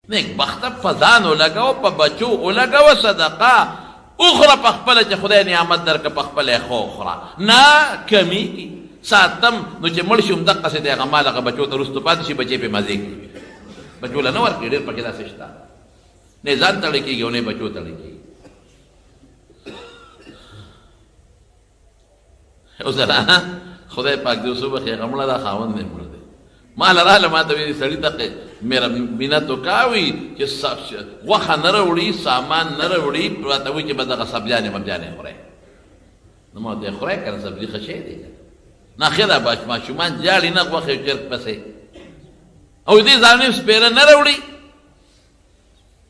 نیک بخته په ځان ولګوه، په بچو ولګوه صدقه اخره په خپله چې خدای نعمت درکړه په خپله یې خو اخره نه کمیږي. ساتم نو چې مړ شي همدقسې دی هغه مال هغه بچو ته وروستو پاتې شي، بچې پې مزې کوي، بچو له نه ورکړي. ډېر پکې داسې شته نه ځان تړی کېږي او نه بچو تړی کېږي. یو زنانه خدای پاک دې اوس وبخښي هغه مړه ده، خاوند یې مړ دی. ما له راغله ما ته ویلي سړي ته میرا مینه تو کاوي چې غوښه نه راوړي، سامان نه راوړي، راته وایي چې به دغه سبزیانې مبزیانې خورئ. نو ما ورته خورئ که نه سبزي ښه شی دی نه ښه ده. ماشومان جاړي نه غوښې چرک پسې او دې ځانې سپېره نه راوړي.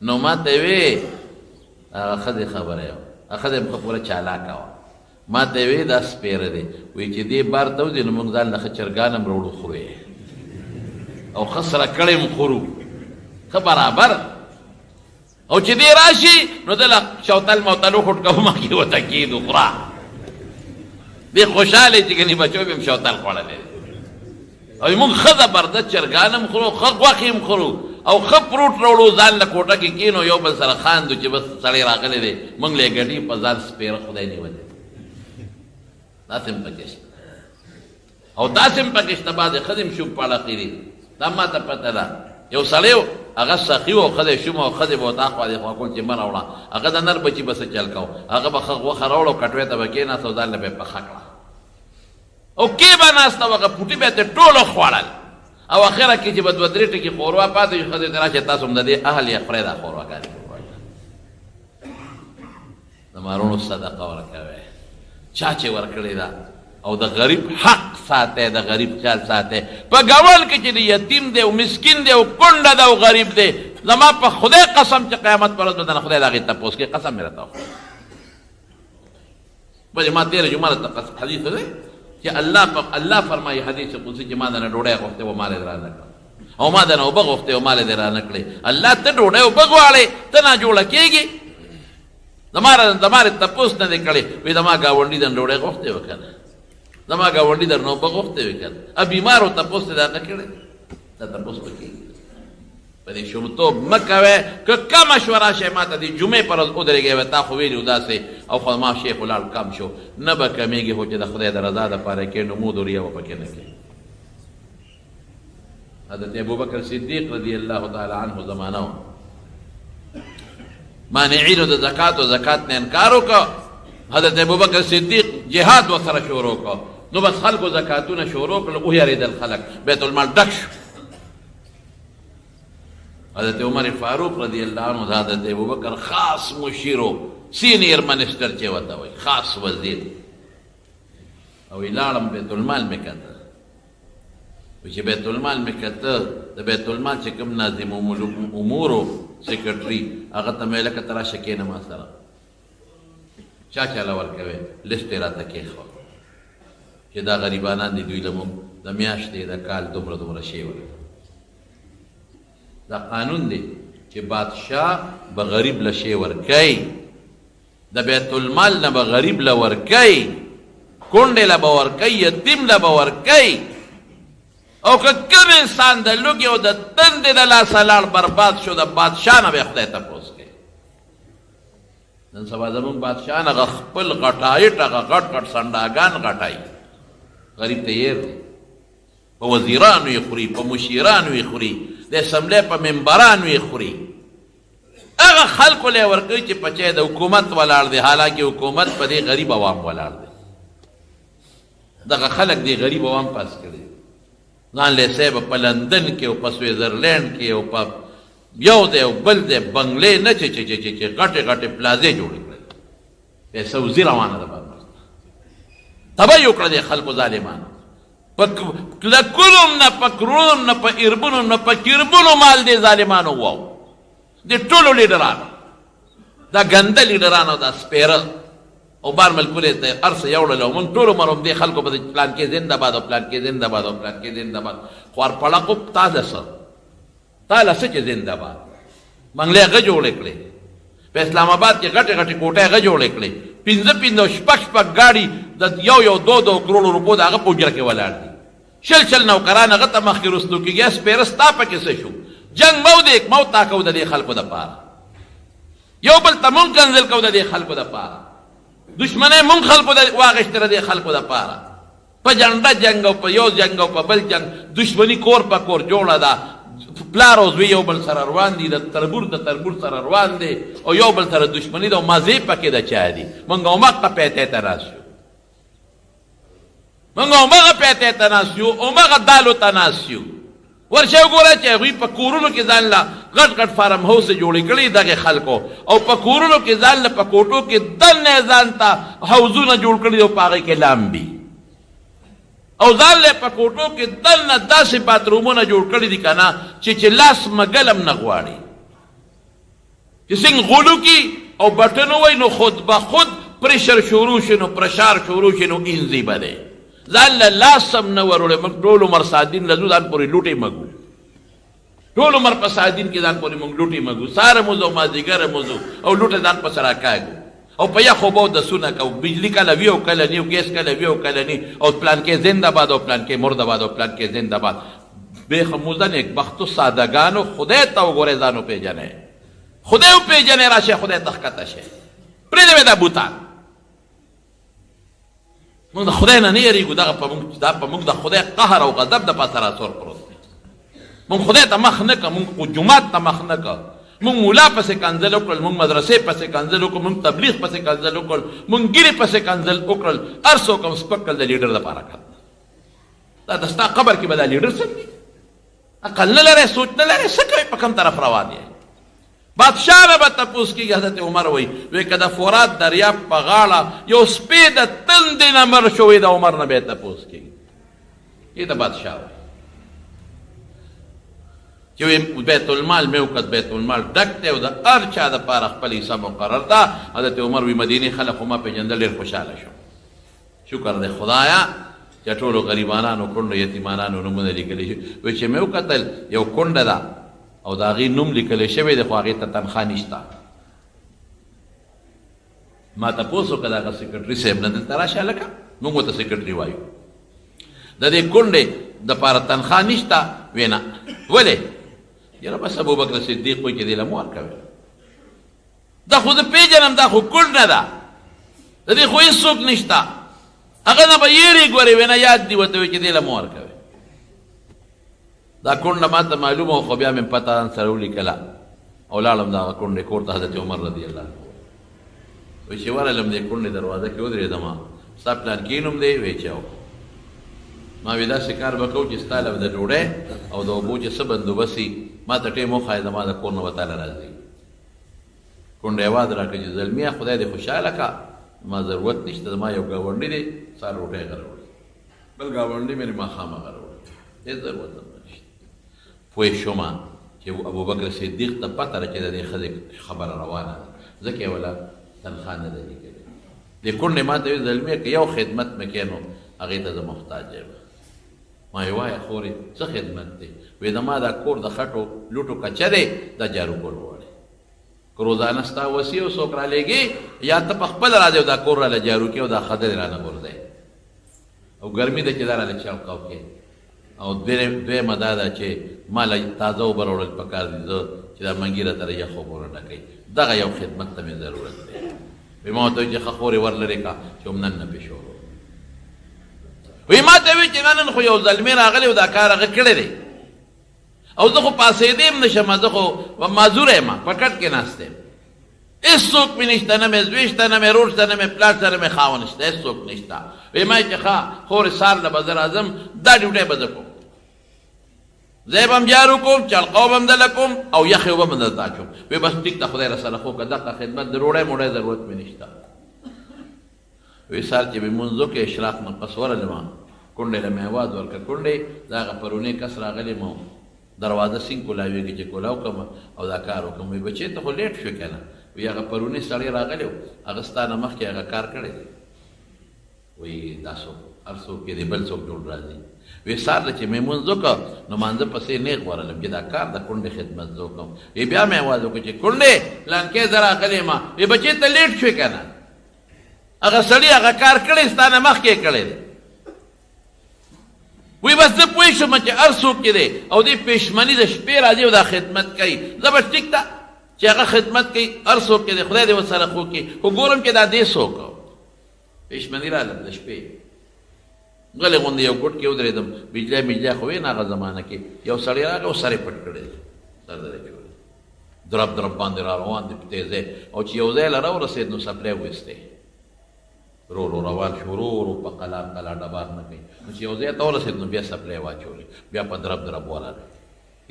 نو ما ته یې وې هغه ښځې خبره یې وه، هغه ښځې ښه پوره چالاکه وه. ما ته یې وې دا سپېره دی، وایي چې دې بار ته وځي نو موږ ځان له ښه چرګان هم راوړو خورو یې او ښه سره کړی هم خورو ښه برابر. او چې دې راشي نو دله شوتل موتل وخوټ کوو ما کې ورته کېږدو خوره. دې خوشحاله چې ګنې بچو به هم شوتل خوړلی او موږ ښه زبردست چرګان هم خورو، ښه غوښې هم خورو او ښه پروټ راوړو ځان له کوټه کې کېنو یو بل سره خاندو چې بس سړی راغلی دی موږ له یې ګټي په ځان سپېره خدای نیولې. داسې هم پکې شته او داسې هم پکې شته بعضې ښځې هم شوم پاړقې دي. دا ما ته پته ده یو سړی و هغه سخي و او ښځی شوم او ښځې به ورته اخوا دېخوا کول چې مه راوړه. هغه د نر بچي به څه چل کو، هغه به ښه غوښه راوړه او کټوې ته به کېناست او ځان له به یې پخه کړه او کې به ناسته و هغه پوټي به یې ترې ټولو خوړل او اخره کې چې به دوه درې ټکي ښوروا پاتې شي ښځې ته راشي تاسو هم د دې اهل یې خورئ دا ښورواګانې. د مارونو صدقه ورکوئ چا چې ورکړې ده او د غریب حق ساته، د غریب خیال ساته. په ګاون کې چې د یتیم دی او مسکین دی او کونډه ده او غریب دی، زما په خدای قسم چې قیامت پر ورځ به د خدای د هغې تپوس کې قسم مې راته وخوړ. بلې ما تېره جمعه درته حدیث دی چې الله فرمایي حدیث قدسي چې ما د نه ډوډۍ غوښتې و مال یې را نه کړه او ما د نه اوبه غوښتې و مال یې را نه کړې. الله ته ډوډۍ اوبه غواړې ته ناجوړه کېږي. زما تپوس نه دی کړی وایي زما ګاونډي د ډوډۍ غوښتې و که نه، زما ګاونډي در نه اوبه غوښتې وې که نه. بیمار و تپوس یې دا نه کړی، دا تپوس به کېږي. په دې شومتوب مه کوئ. که کم مشوره شی ما ته د جمعې پر ورځ ودرېږئ وی تا خو ویلي و داسې او خو ما شیخ ولاړ کم شو نه به کمیږي، خو چې د خدای د رضا دپاره کې نو مود وریا به پکې نه کوي. حضرت ابوبکر صدیق رضی الله تعالی عنه زمانه و مانعینو د زکات و زکات نه انکار وکړه. حضرت ابوبکر صدیق جهاد ورسره شروع کړ نو بس خلکو زکاتونه شروع کړل، ویرېدل خلک، بیت المال ډک شو. حضرت عمر فاروق رضی الله عنه د حضرت ابوبکر خاص مشیر و سینیر منسٹر چې ورته وایي خاص وزیر او لاړم بیت المال مې کته چې بیت المال مې کته د بیت المال چې کوم ناظم امورو سیکرټري هغه ته مې لکه ته راشه کښېنه ما سره چا چاله ورکوې لسټ یې راته کېښوه چې دا غریبانان دي دوی له موږ د میاشتې د کال دومره دومره شی ورکوي. دا قانون دی چې بادشاه به غریب له شی ورکوي، د بیت المال نه به غریب له ورکوي، کونډې له به ورکوي، یتیم له به ورکوي. او که کوم انسان د لوږې او د تندې د لاسه لاړ برباد شو د بادشاه نه به خدای تپوس کوي. نن سبا زمونږ بادشاهان هغه خپل غټایټ هغه غټ غټ سنډاګان غټایي، غریب ته یېر دی. په وزیرانو یې خوري، په مشیرانو یې خوري، د اسمبلی په ممبرانو یې خوري. هغه خلکو له یې ورکوي چې پچی د حکومت ولاړ دی، حالانکې حکومت په دې غریب عوام ولاړ دی. دغه خلک دې غریب عوام پاس کړي. ځان له صاحب په لندن کې او په سویزرلینډ کې او په یو دی او بل دی بنګلې نه چې غټې غټې پلازې جوړې کړې، پیسه وزي روانه ده باندې تبه یې وکړه دې خلکو ظالمانو. په لکونو نه په کرونو نه په اربونو نه په کربونو مال دې ظالمانو واو. دې ټولو لیډرانو دا ګنده لیډرانو دا سپېره او بار ملکونه ته ارس یوړل او مونږ ټول عمر هم دې خلکو په پلان کې زنده باد او پلان کې زنده باد او پلان کې زنده باد خوار پړقو تازه سر تاله څه چې زنده باد منګلې هغه جوړې کړې. په اسلام آباد کې غټې غټې کوټې هغه جوړې کړې، پنځه پنځه شپږ ګاډي د یو 2 کروڑ روپو د هغه په اجره کې ولاړ دي. شل نوکران هغه ته مخکې رسلو کېږي. سپېره ستا پکې څه شو؟ جنگ مو دیک مو تا کو د دې خلکو د پاره یو بل ته مونږ کنځل کو د دې خلکو د پاره دشمنه مونږ خلکو د واغشتره د خلکو د پاره په جنډه جنگ او په یو جنگ او په بل جنگ دشمنی کور په کور جوړه ده پلار او زوی یو بل سره روان دي د تربور سره روان دي او یو بل سره دشمنی ده او مازې پکې د چا دي مونږ همغه پیته ته راشو مونږ همغه پیته ته راشو همغه دالو ته راشو ورشه وګوره چې هغوی په کورونو کې ځان له غټ غټ فارم هاوس جوړې کړي دغه خلکو او په کورونو کې ځان له په کوټو کې دننه ځان ته حوضونه جوړ کړي او په هغې کې لامبي او ځان له په کوټو کې دننه داسې باترومونه جوړ کړي دي که نه چې لاس مګل هم نه غواړي چې څنګه غولو کې او بټن ووایي نو خود به خود پرشر شروع شي نو پرشار شروع شي نو انځي به دی ځان له لاس هم نه وروړی موږ ټول عمر سادین لزو ځان پورې لوټې مګو ټول عمر په سادین کې ځان پورې موږ لوټې مګو ساره مو زو مازدیګره مو زو او لوټه ځان په سره کاږو او په یخو به دسونه کوو بجلي کله وي او کله نی او ګیس کله وي او کله نی او پلان کې زنده باد او پلان کې مردباد او پلان کې زنده باد بېخموزه نیکبختو سادهګانو خدای ته وګورئ ځان وپېژنئ خدای وپېژنئ راشئ خدای ته ښکته شئ پرېږدئ دا بوتان موږ د خدای نه نه یېرېږو دا په موږ د خدای قهر او غضب د پاسه راسور پروت دی موږ خدای ته مخ نه کړه موږ جومات ته مخ نه کړه موږ مولا پسې کنځل وکړل موږ مدرسې پسې کنځل وکړل موږ تبلیغ پسې کنځل وکړل موږ ګیرې پسې کنځل وکړل هر څوک هم سپک کړل د لیډر دپاره کړل دا د ستا قبر کې به دا لیډر څنګه وي عقل نه لرئ سوچ نه لرئ څه کوئ په کوم طرف روان یې بادشاه نه به تپوس کېږي حضرت عمر وایي که د فرات دریاب په غاړه یو سپی د تندې نه مړ شوی د عمر نه به یې تپوس کېږي یې د بادشاه وایي چې بیت المال مې وکړ بیت المال ډک دی او د هر چا دپاره خپل حصه مقرر ده حضرت عمر وایي مدینې خلک خو ما پېژندل ډېر خوشحاله شو شکر دی خدایه چې ټولو غریبانانو کونډو یتیمانانو نومونه لیکلی شي وایي چې مې وکتل یو کونډه ده او د هغې نوم لیکلی شوی دی خو هغې ته تنخوا نشته ما تپوس وکړه د هغه سیکرټري صاحب نه دلته راشه هلکه موږ ورته سیکرټري وایو د دې کونډې دپاره تنخوا نشته ویې نه ولې یاره بس ابوبکر صدیق وایي چې دې له مو ورکوې دا خو زه پېژنم دا خو کونډه ده د دې خو هېڅوک نشته هغه نه به یېرې ګورې ویې نه یاد دي ورته وایي چې دې له مو ورکوې دا کونډه ما ته معلومه وه خو بیا مې پته ځان سره ولیکله او لاړم د هغه کونډې کور ته حضرت عمر رضی الله عنه وایي چې ورغلم دې کونډې دروازه کې ودرېدم ستا پلان کې نوم دی وایي چې ما وی داسې کار به کوو چې ستا له د ډوډۍ او د اوبو چې څه بندوبست وي ما ته ټیم وښایه زما د کور نه به تاله راځي کونډه یې واز راکړه چې زلمیه خدای دې خوشحاله کړه ما ضرورت نشته زما یو ګاونډي دی سهار روټۍ غروړي بل ګاونډي مې ماښامه غروړي هېڅ ضرورت هم نشته پوه شومه چې ابوبکر صدیق ته پته ده چې د دې ښځې خبره روانه ده ځکه یې وله تنخوا نه ده لیکلې دې کونډې ما ته ویل زلمیه که یو خدمت مې کوې نو هغې ته زه محتاج یم ما یې وایه خورې څه خدمت دی وی زما دا کور د خټو لوټو کچه دی دا جارو کول غواړي که روزانه ستا وسي او څوک رالېږي یا ته په خپله راځې او دا کور راله جارو کړې او دا خدرې رانه غورځئ او ګرمي ده چې دا راله چوکاو کړې او دویمه دا ده چې ما له تازه اوبه راوړل پکار دي زه چې دا منګیره ته یخ اوبه ورډکوي دغه یو خدمت ته مې ضرورت دی وی ما ورته وایي چې ښه خورې ور لرې کړه چې هم نن نه پېښ وی ما ته وی چې نن خو یو زلمی راغلی او دا کار هغه کړی دی او زه خو پاسېدی هم نه شم زه خو معذوره یم په کټ کې ناست یم هېڅوک مې نشته نه مې زوی شته نه مې رور شته نه مې پلار شته نه مې خاوند شته هېڅوک نشته وی ما چې ښه خورې سهار نه به زه راځم دا ډیوټۍ به زه کوم زه به هم جارو کوم چلقو به هم دله کوم او یخې اوبه به درته اچوم وی بس ټیک ته خدای رسره خو که دغه خدمت د روړی موړی ضرورت مې نشته وی سهار چې مې لمونځ وکړې اشراق نه پس ورغلم کونډې له مې اواز ورکړه کونډې د هغه پرونی کس راغلی مو دروازه سینګ کولاوېږي چې کولاو کړم او دا کار وکړم وی بچې ته خو لیټ شو که نه وی هغه پرونی سړی راغلی و هغه ستا نه مخکې هغه کار کړی دی وی دا څوک هر څوک یې دی بل څوک جوړ راځي وی سهار له چې مې لمونځ وکړه نو مانځه پسې نیغ ورغلم چې دا کار د کونډې خدمت زه وکړم وی بیا مې اواز وکړه چې کونډې پلانکې زه راغلی یم وی بچې ته لیټ شوې که نه هغه سړي هغه کار کړی ستا نه مخکې کړی دی وی بس زه پوه شم چې هر څوک چې دی او دې پېشمني د شپې راځي او دا خدمت کوي زه بس ټیک ده چې هغه خدمت کوي هر څوک چې دی خدای دې ورسره خو کړي خو ګورم چې دا دې څوک پېشمني رالم د شپې غلې غوندې یو ګوټ کې ودرېدم بجلی خو وې نه هغه زمانه کې یو سړی راغی او سر یې پټ کړی سر درې کې درب درب باندې را روان دی په تیزۍ او چې یو ځای له راورسېد نو سپلی ویستی رو روان شو ورو په قلار ډبار نه کوي نو چې یو ځای ته ورسېد نو بیا سپلی واچولې بیا په درب ولاړ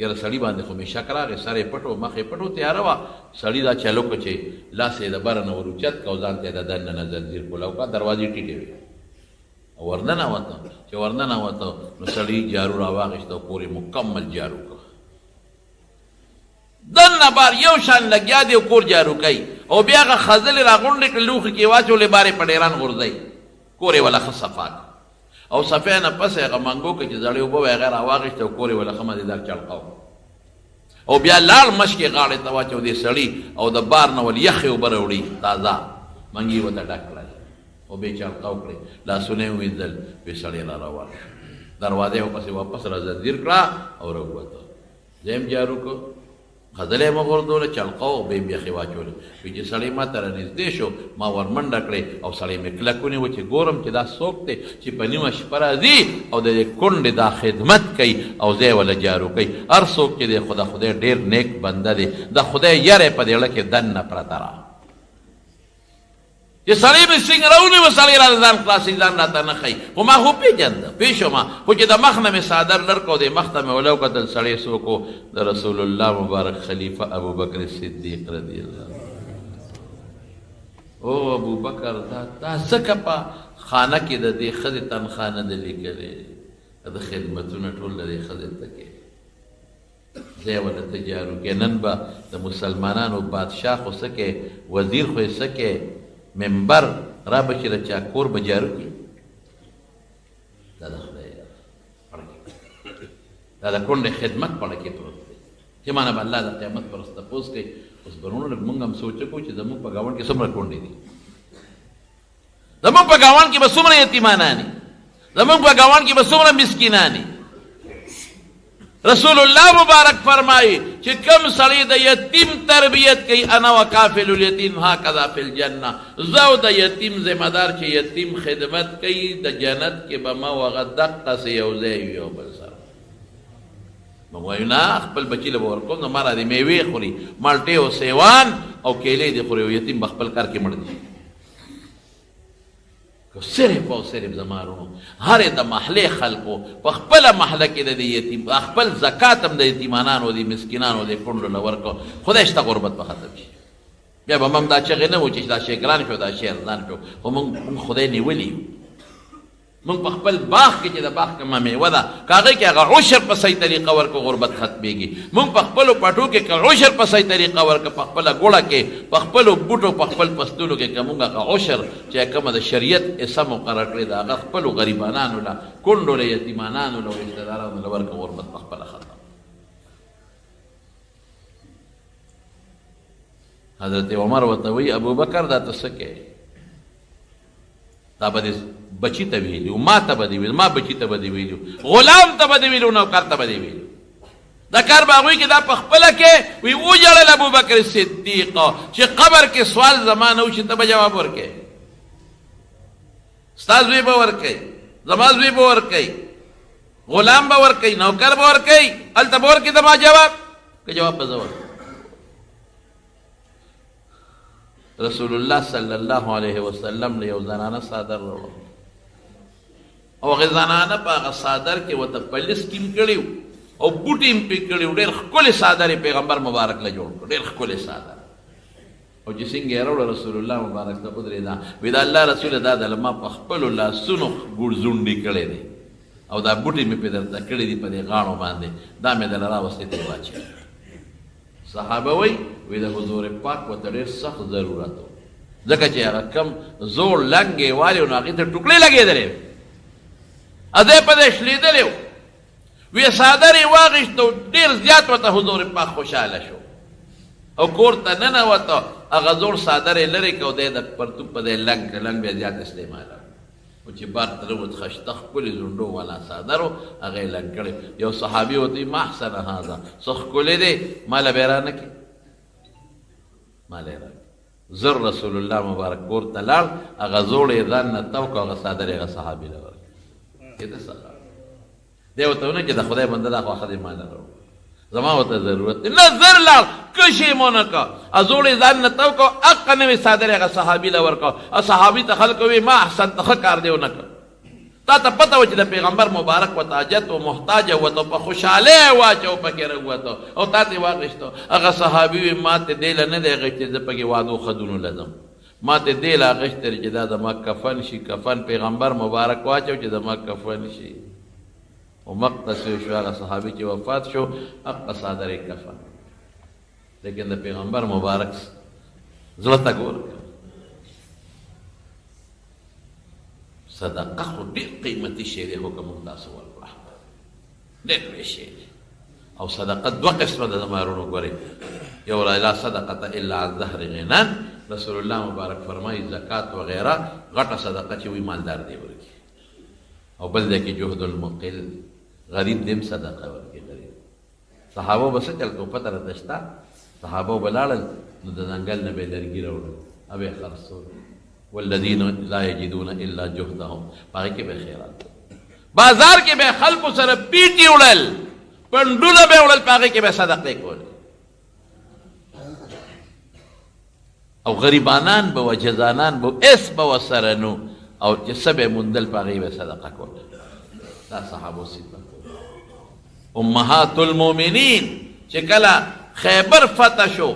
یاره سړي باندې خو مې شک راغی سر یې پټ و مخ یې پټ و تیاره وه سړي دا چلو کړه چې لاس یې د بره نه ور اوچت کړه او ځان ته یې د دننه زنځیر کولاو کړه دروازې ټیټې وې او ورننوته چې ورننوته نو سړي جارو راواخېسته او کور یې مکمل جارو کړه دننه بار یو شان لګیا دی او کور جارو کوي او بیا هغه خځلې راغونډې کړې لوښي کې واچولې بارې په ډېران غورځوي کور یې ولا ښه صفا کړه او صفی نه پس هغه منګو کې چې زړې اوبه وې هغه راواخېسته او کور یې ولا ښه مزېدار چړقاو او بیا لاړ مشکې غاړې ته واچو دې سړي او د بار نه ول یخې اوبه راوړي تازه منګي ورته ډک کړل او بیا چړقاو کړې لاسونه یې ووینځل بیا سړی را روان شو دروازه یې ورپسې واپس را زنځیر کړه او راووته زه یې جارو کړ خځلې مې غورځوله چړقاو بیا یې بیخي واچولې وایي چې سړی ما ته رانږدې شو ما ور منډه کړې او سړی مې کلک ونیو چې ګورم چې دا څوک دی چې په نیمه شپه راځي او د دې کونډې دا خدمت کوي او ځای وله جارو کوي هر څوک چې دی خو د خدای ډېر نیک بنده دی د خدای یری په دې زړه کې دننه پرته را چې سړی مې څنګه راونیوه سړی را ځان خلاصي ځان راته نه ښایي خو ما خو پېژنده پوه شومه خو چې د مخ نه مې څادر لر کړ او د مخ ته مې ولو کتل سړی څوک و د رسول الله مبارک خلیفه ابوبکر صدیق رضی الله او ابوبکر دا ځکه په خانه کې د دې ښځې تنخواه نه ده لیکلې د خدمتونه ټول د دې ښځې ته کې ځای ورله ته جارو کې نن به د مسلمانانو بادشاه خو څه کې وزیر خو یې څه کې ممبر را به چې د چا کور به جارو کړي دا د خدای دا د کونډې خدمت پړه کې پروت دی چې مانه به الله د قیامت پر ورځ تپوس کوي اوس برونو لږ مونږ هم سوچ وکړو چې زموږ په ګاونډ کې څومره کونډې دي زموږ په ګاونډ کې به څومره یتیمانان دي زموږ په ګاونډ کې به څومره مسکینان دي رسول الله مبارک فرمایي چې کم سړی د یتیم تربیت کوي انا وکافل الیتیم هکذا فی الجنه زه او د یتیم ذمہ دار چې یتیم خدمت کوي د جنت کې به ما او هغه دقسې یو ځای وي یو بل سره موږ وایو نه خپل بچي له به ورکوم نو ما را دې میوې خوري مالټې او سیوان او کیلې دې خوري او یتیم به خپل کار کې مړ دي که صرف او صرف زما ورونو هر د محلې خلکو په خپله محله کې د دې یتیم خپل زکات هم د یتیمانانو د مسکینانو د کونډو له ورکو خدای شته غربت به ختم شي بیا به هم دا چغې نه و چې دا شی ګران شو دا شی ارزان شو خو موږ خدای نیولي یو موږ په خپل باغ کې چې د باغ کومه میوه ده که هغې کې هغه عشر په صحیح طریقه ورکړو غربت ختمېږي موږ په خپلو پټو کې که عشر په صحیح طریقه ورکړو په خپله ګوړه کې په خپلو بوټو په خپل فصلونو کې که موږ هغه عشر چې کومه د شریعت حصه مقرر کړې ده هغه خپلو غریبانانو له کونډو له یتیمانانو له رشتهدارانو له ورکړو غربت په خپله ختم حضرت عمر ورته وایي ابوبکر دا ته څه کوې دا به دې بچي ته ویلي ما ته به دې ویلي ما بچي ته به دې ویلي غلام ته به دې ویلي نوکر ته به دې ویلي دا کار به هغوی کې دا په خپله کې وی وژړل ابوبکر صدیق چې قبر کې سوال زما نه وشي ته به جواب ورکوې ستا زوی به ورکوي زما زوی به ورکوي غلام به ورکوي نوکر به ورکوي هلته به ورکوي زما جواب که جواب به زه ورکوم رسول الله صلی الله علیه وسلم له یو زنانه څادر راوړه او هغې زنانه په هغه څادر کې ورته پلیس ټیم کړي او بوټي هم پرې کړي ډېر ښکلې څادر یې پیغمبر مبارک له جوړ کړ ډېر ښکلې څادر او چې څنګه یې راوړه رسول الله مبارک ته ودرېده وایي دا الله رسوله دا د ما په خپلو لاسونو ګوړزونډې کړی دی او دا بوټي مې پرې درته کړي دي په دې غاړو باندې دا مې دله راوستې ته یې واچوي صحابه وایي د حضور پاک ورته ډېر سخت ضرورت و ځکه چې هغه کم زوړ لنګې والې و نو هغې ته ټوکړې لګېدلې وې ادی په دې شلېدلې و وی څادر یې واخېست او ډېر زیات ورته حضور پاک خوشحاله شو او کور ته ننوته هغه زوړ څادر یې لرې کړ او دی د پرتوب په دی لنګ بیا زیات استعماله او چې بار ته راووت خشته ښکلې زونډو والا څادر و هغه یې لنګ کړی. یو صحابي ورته وایي ما احسن هذا، څه ښکلی دی، ماله به یې را نه کړي، ماله یې را کړي. زر رسول الله مبارک کور ته لاړ، هغه زوړ یې ځان نه تو کړ، هغه څادر یې هغه صحابي له ورکړ. کېده څه دی ورته ونه چې د خدای بنده دا خو اخه دې ماله راوړ، زما ورته ضرورت دی. نه زر لاړ، کش یې مونه کړه، زوړ یې ځان نه تو کړ، حقه نوې څادر یې هغه صحابي له ورکړ. صحابي ته خلکو وایي ما احسن ته ښه کار دی ونه کړ. تا ته پته وه چې د پیغمبر مبارک ورته حاجت و محتاج وته، په خوشحالۍ یې واچو پکې راووته او تا ته یې واخېستو. هغه صحابي وایي ما ته دې له نه دی اخېستی، زه پکې وادو ښځونو له ځم، ما ته دې له اخېستی چې دا زما کفن شي. کفن پیغمبر مبارک واچو چې زما کفن شي. او مقتصر شو، هغه صحابي چې وفات شو حقه څادر یې کفن. لیکن د پیغمبر مبارک زړه ته ګوره، صدقه خو ډېر قیمتي شی دی، حکم تاسو ورکړه ډېر لوی شی دی. او صدقه دوه قسمه ده زمارونو ګورئ، یو لا صدقه الا عن ظهر غنان، رسول الله مبارک فرمایي زکات وغیره غټه صدقه چې وي مالدار دی ورکړي. او بل دی کې جهد المقل، غریب دیم صدقه ورکړي. غریب صحابه به څه چل کو پته راته شته، صحابه به لاړل نو د ځنګل نه به یې لرګي راوړل او به یې خرڅول. والذین لا یجدون الا جهدهم، په هغې کې به خیرات، بازار کې به خلکو سره پیټي وړل، پنډونه به وړل، په هغې کې به صدقې کولې. او غریبانان به و جزانان به اس به ورسره نو، او چې څه به یې موندل په هغې به صدقه کوله. دا صحابو صفت. امهات المؤمنین چې کله خیبر فتح شو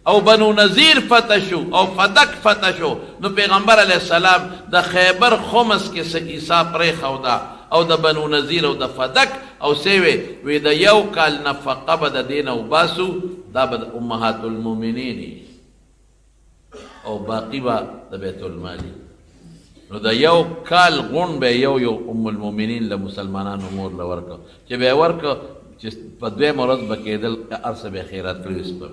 او بنو نذیر فتح شو او فدک فتح شو، نو پیغمبر علیه السلام د خیبر خمس کې څه عیسا پرېښوده او د بنو نذیر او د فدک او سیوې وی د یو کال نفقه به د دې نه وباسو، دا به د امهات المؤمنین او باقي به د بیت المالي. نو د یو کال غون به یو ام المؤمنین له مسلمانانو مور له ورکړه، چې به یې ورکړه چې په دویمه ورځ به کېدل هر څه به یې خیرات کړي. سپر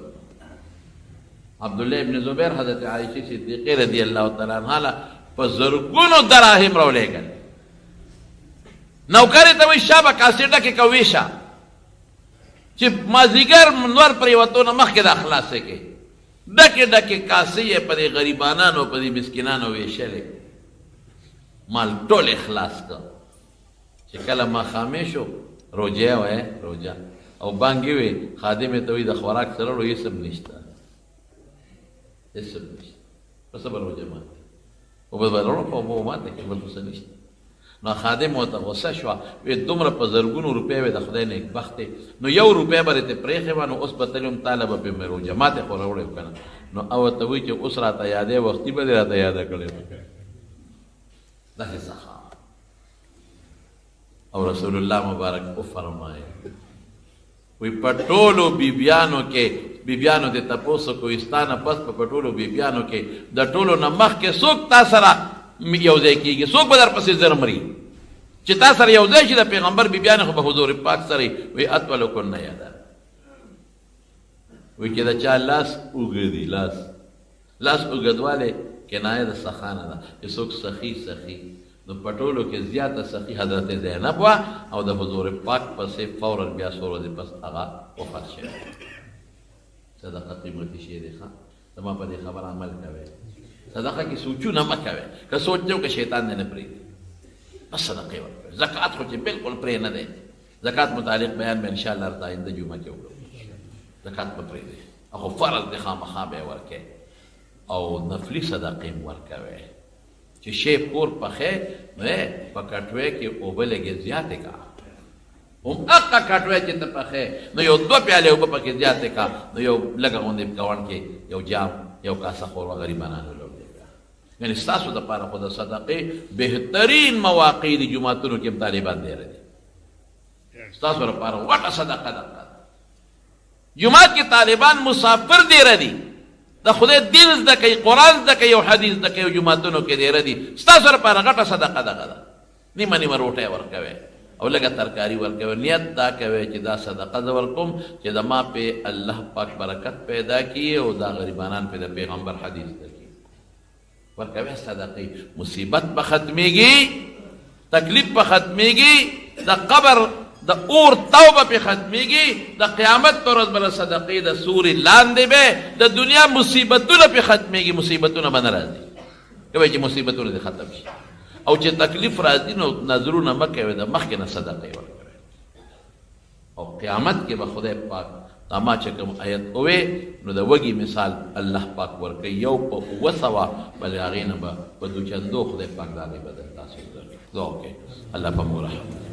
عبدالله ابن زبیر حضرت عایشې صدیقې رضی الله تعالی عنها له په زرګونو دراهم راولېږل. نوکرې ته وایي شابه کاسې ډکې که ویشه، چې مازدیګر نور پرېوتو نه مخکې دا خلاصې کړې. ډکې ډکې کاسې یې په دې غریبانانو په دې مسکینانو ویشلې، مال ټول اخلاص کړ. چې کله ماښامې شو روجه وایه روجه او بانګې وې، خادمې ته وایي د خوراک سره وړو هېڅ هم نشته، هېڅ هم نشته، په څه به روجه ماته او به راوړو په اوبو ماته کې بل څه نشته. نو خادم ورته غصه شوه، وی دومره په زرګونو روپۍ وې د خدای نیکبخت دی، نو یو روپۍ به رېته پرېښې وه، نو اوس به تلې وم تاله به پرې مې روجه ماتې خو راوړې که نه. نو او ورته وایي چې اوس راته یادې وختي به دې راته یاده کړې وه. داسې سخا او رسول الله مبارک وفرمایي وی په ټولو بیبیانو کې، بیبیانو دې تپوس کو استانه پس په ټولو بیبیانو کې د ټولو نه مخکې څوک تا سره یو ځای کېږي، څوک به در پسې زر مري چې تا سره یو ځای شي. د پیغمبر بیبیانې خو په حضور پاک سره وی اطولکن یاده، وی چې د چا لاس اوږدي، لاس اوږدوالی کنایه د سخا نه ده، چې څوک سخي سخي. نو په ټولو کې زیاته سخي حضرت زینب وه او د حضور پاک پسې فوراً بیا څو ورځې پس هغه وفات شوی. صدقه قیمتي شی دی. ښه زما په دې خبره عمل کوئ. صدقه کې سوچونه مه کوئ، که سوچ دی که شیطان دی نه پرېږدي، بس صدقې ورکوئ. زکات خو چې بالکل پرې نه دی، زکات متعلق بیان به انشاءالله درته آینده جمعه کې وکړو. زکات به پرېږدي، خو فرض دی خامخا به یې ورکوئ او نفلي صدقې هم ورکوئ. چې شی کور پخې نو په کټوۍ کې اوبه لږې زیاتې کا، هم هغه کټوۍ چې ته پخې نو یو دوه پیالې اوبه پکې زیاتې کا، نو یو لږه غوندې ګاونډ کې یو جام یو کاسه خور غریبانانو له وړې کا. یعنې ستاسو دپاره خو د صدقې بهترین مواقع دي، جوماتونو کې هم طالبان ډېره دي، ستاسو لپاره غټه صدقه ده. جومات کې طالبان مسافر ډېره دي، د خدای دین زده کوي، قرآن زده کوي او حدیث زده کوي، جوماتونو کې ډېره دي. ستاسو لپاره غټه صدقه دغه ده. نیمه نیمه روټۍ ورکوئ او لږه ترکاري ورکوئ. نیت دا کوئ چې دا صدقه زه ورکوم چې زما پې الله پاک برکت پیدا کړي او دا غریبانان پې د پیغمبر حدیث زده کړي. ورکوي صدقې، مصیبت به ختمیږي، تکلیف به ختمیږي، د قبر د اور توبه پې ختمیږي، د قیامت پر ورځ به صدقې د سوري لاندې به د دنیا مصیبتونه پې ختمیږي، مصیبتونه به نه راځي. کوي چې مصیبتونه دې ختم شي، او چې تکلیف راځي نو نظرونه مه کوئ، د مخکې نه صدقې ورکوئ. او قیامت کې به خدای پاک دا ما چې کوم آیت ووې نو د وږي مثال الله پاک ورکوي، یو په 200 بلې هغې نه به په 2 چندو خدای پاک د هغې بدل تاسو درکړي. دعا وکړئ الله په موږ رحم